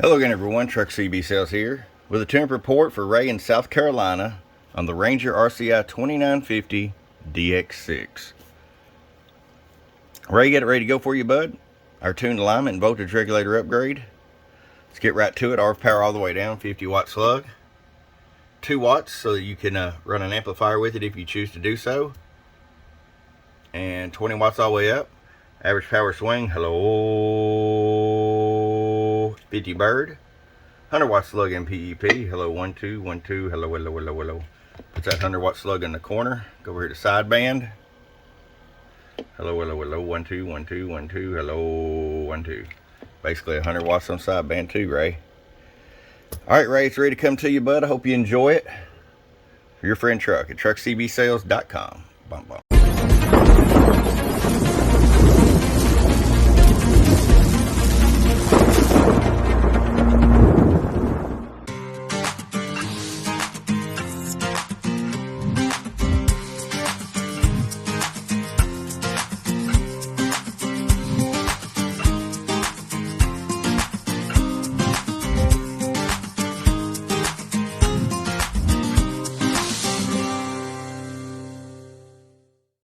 Hello again everyone, Truck CB Sales here with a temp report for Ray in South Carolina on the Ranger RCI-2950DX6. Ray, get it ready to go for you, bud. Our tuned alignment and voltage regulator upgrade. Let's get right to it. RF power all the way down, 50 watt slug. 2 watts so that you can run an amplifier with it if you choose to do so. And 20 watts all the way up. Average power swing, hello, 50 bird. 100 watt slug in PEP, hello, 1 2 1 2, hello, hello, hello, hello. Put that 100 watt slug in the corner. Go over here to sideband. Hello, hello, hello, 1 2 1 2 1 2, hello, 1 2. Basically 100 watts on sideband too, Ray. Alright, Ray, it's ready to come to you, bud. I hope you enjoy it. For your friend Truck at truckcbsales.com. Bum, bum.